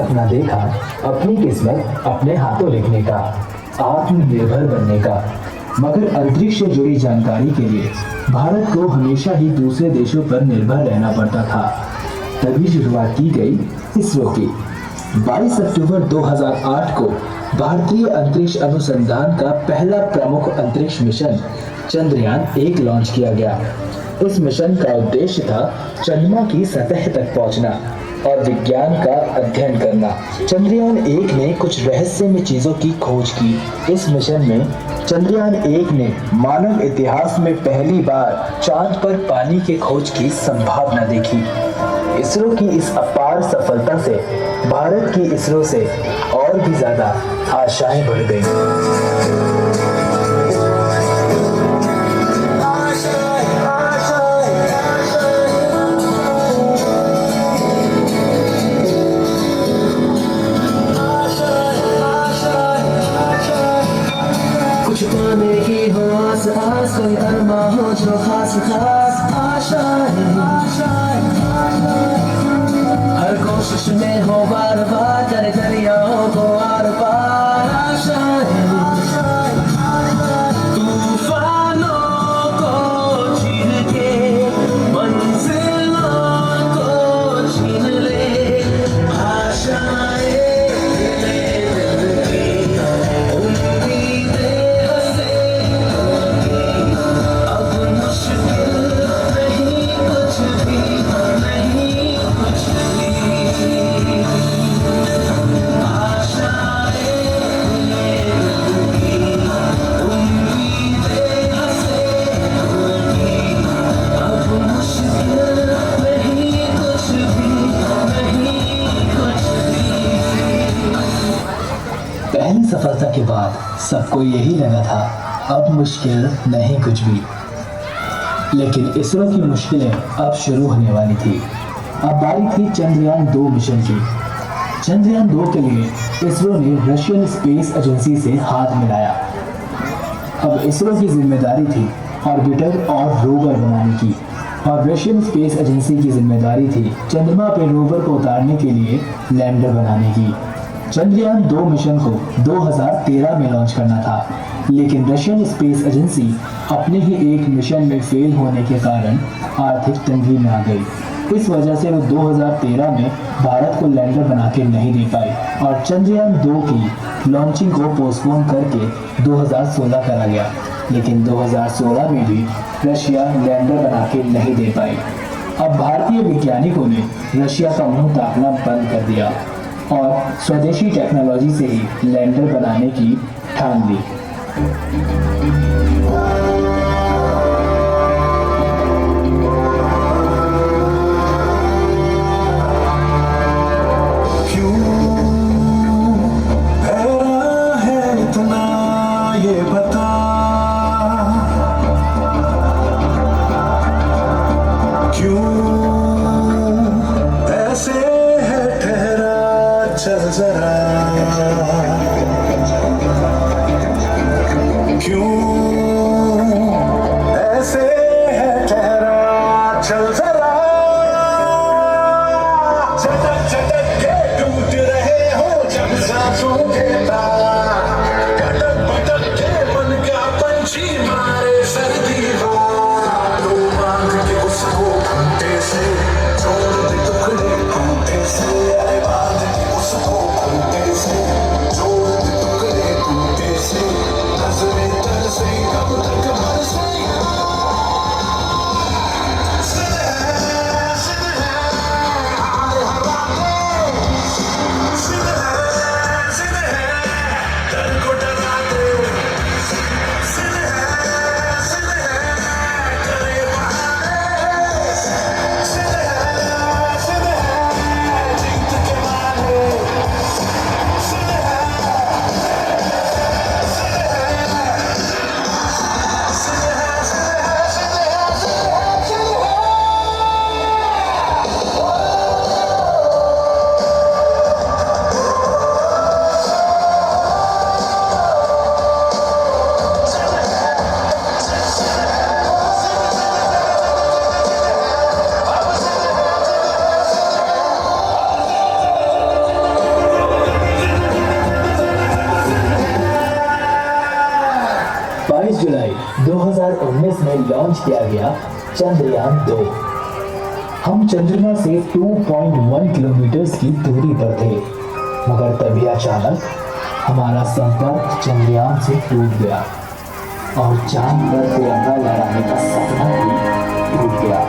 सपना देखा अपनी किस्मत अपने हाथों लिखने का, आत्मनिर्भर बनने का। मगर अंतरिक्ष से जुड़ी जानकारी के लिए भारत को हमेशा ही दूसरे देशों पर निर्भर रहना पड़ता था। तभी शुरुआत की गई इसरो की। 22 अक्टूबर 2008 को भारतीय अंतरिक्ष अनुसंधान का पहला प्रमुख अंतरिक्ष मिशन चंद्रयान-1 लॉन्च किया गया। इस मिशन का उद्देश्य था चंद्रमा की सतह तक पहुंचना और विज्ञान का अध्ययन करना। चंद्रयान-1 ने कुछ रहस्यमय चीजों की खोज की। इस मिशन में चंद्रयान-1 ने मानव इतिहास में पहली बार चांद पर पानी के खोज की संभावना देखी। इसरो की इस अपार सफलता से भारत की इसरो से और भी ज्यादा आशाएं बढ़ गईं। पाने की हो आस आस, कोई अरमा हो जो खास खास आशाएं। हर कोशिश में हो बार बार, करे दरियाओं को आर पार आशाएं। तूफानों को छीन के मंजिलों को छीन ले आशाएं। पहली सफलता के बाद सबको यही लगा था अब मुश्किल नहीं कुछ भी। लेकिन इसरो की मुश्किलें अब शुरू होने वाली थी। अब बारी थी चंद्रयान-2 मिशन की। चंद्रयान-2 के लिए इसरो ने रशियन स्पेस एजेंसी से हाथ मिलाया। अब इसरो की जिम्मेदारी थी ऑर्बिटर और रोवर बनाने की, और रशियन स्पेस एजेंसी की जिम्मेदारी थी चंद्रमा पर रोवर को उतारने के लिए लैंडर बनाने की। चंद्रयान-2 मिशन को 2013 में लॉन्च करना था, लेकिन रशियन स्पेस एजेंसी अपने ही एक मिशन में फेल होने के कारण आर्थिक तंगी में आ गई। इस वजह से वो 2013 में भारत को लैंडर बना के नहीं दे पाई और चंद्रयान-2 की लॉन्चिंग को पोस्टपोन करके 2016 करा गया। लेकिन 2016 में भी रशिया लैंडर बना के नहीं दे पाई। अब भारतीय वैज्ञानिकों ने रशिया का मुंह ताकना बंद कर दिया और स्वदेशी टेक्नोलॉजी से ही लैंडर बनाने की ठान ली। चल जरा क्यों ऐसे है ठहरा, चल जरा झटक झटक के टूट रहे हो जब सांसों के तार, भटक भटक के मन का पंछी मारे सर्दी वार, तो बांध के उसको खूंटे से छोड़ दे टुकड़े खूंटे से, अरे बांध के उसको खूंटे से छोड़ दे टुकड़े खूंटे से, नजरें तरसे 2019 में लॉन्च किया गया चंद्रयान 2। हम चंद्रमा से 2.1 किलोमीटर की दूरी पर थे, मगर तभी अचानक हमारा संपर्क चंद्रयान से टूट गया और चांद पर तिरंगा लहराने का सपना भी टूट गया।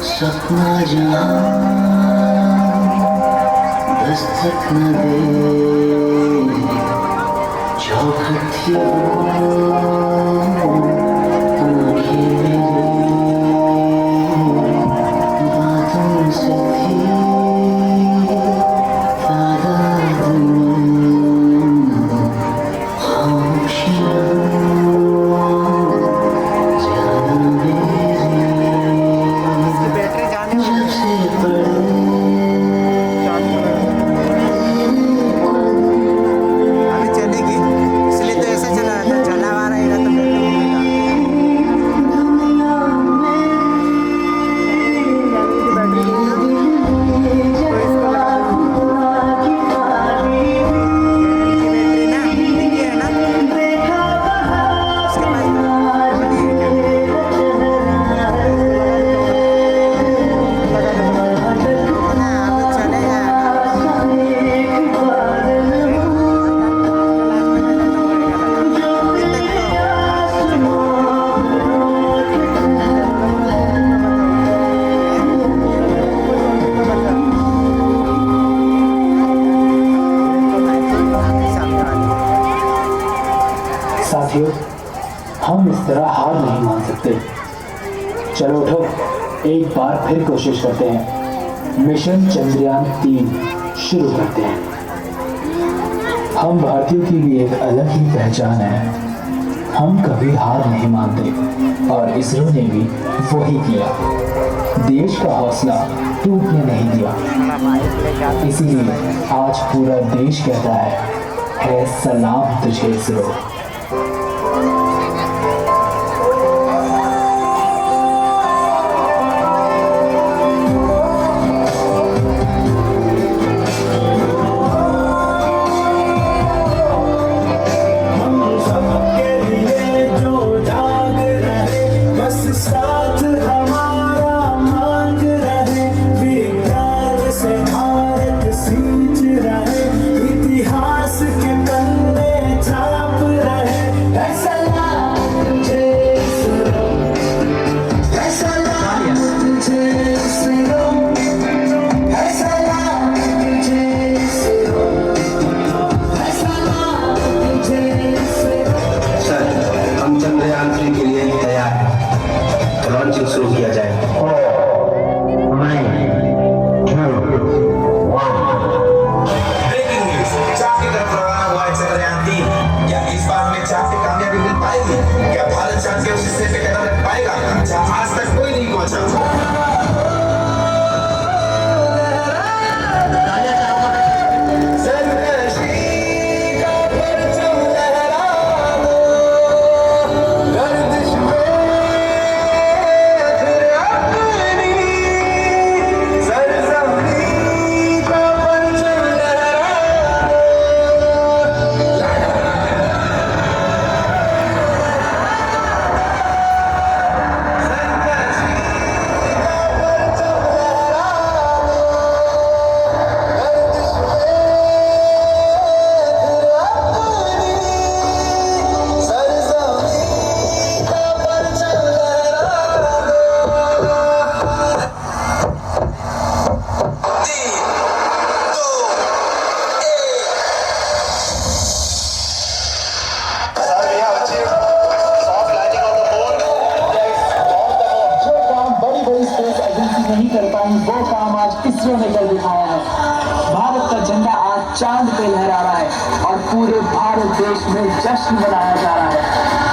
सपना जहाँ दस्तक न दे, चौखट थी वो आँखें मेरी, बातों से थी तादाद खामोशियाँ ज्यादा मेरी। जब से पढ़े अभी चलेगी, इसलिए तो ऐसा चला रहा था, चला हुआ रहेगा तो बैटरी ना ठीक है ना, उसके पास चलेगा। साथियों, हम इस तरह हार नहीं मान सकते। चलो उठो, एक बार फिर कोशिश करते हैं। मिशन चंद्रयान 3 शुरू करते हैं। हम भारतीयों की भी एक अलग ही पहचान है। हम कभी हार नहीं मानते और इसरो ने भी वही किया। देश का हौसला टूटने नहीं दिया। इसीलिए आज पूरा देश कहता है सलाम तुझे इसरो। हम सबके लिए जो जाग रहे, बस साथ हमारा मांग रहे। विज्ञान से भारत सींच रहे, इतिहास के पन्ने छाप रहे। ऐसा नाम तुझे इसरो, ऐसा नाम तुझे इसरो, ऐसा नाम तुझे इसरो, ऐसा नाम तुझे इसरो। सर, हम चंद्रयान 3 के लिए तैयार हैं, तो लॉन्चिंग शुरू किया जाए। ब्रेकिंग न्यूज, चाक की तरफ रवाना हुआ है चंद्रयान 3। क्या इस बार हमें चाक से कामयाबी मिल पाएगी? क्या भारत चांद के उस हिस्से पे कदम रख पाएगा जहां आज तक कोई नहीं पहुंचा? नहीं कर पाई वो काम आज इसरो ने कर दिखाया है। भारत का झंडा आज चांद पे लहरा रहा है और पूरे भारत देश में जश्न मनाया जा रहा है।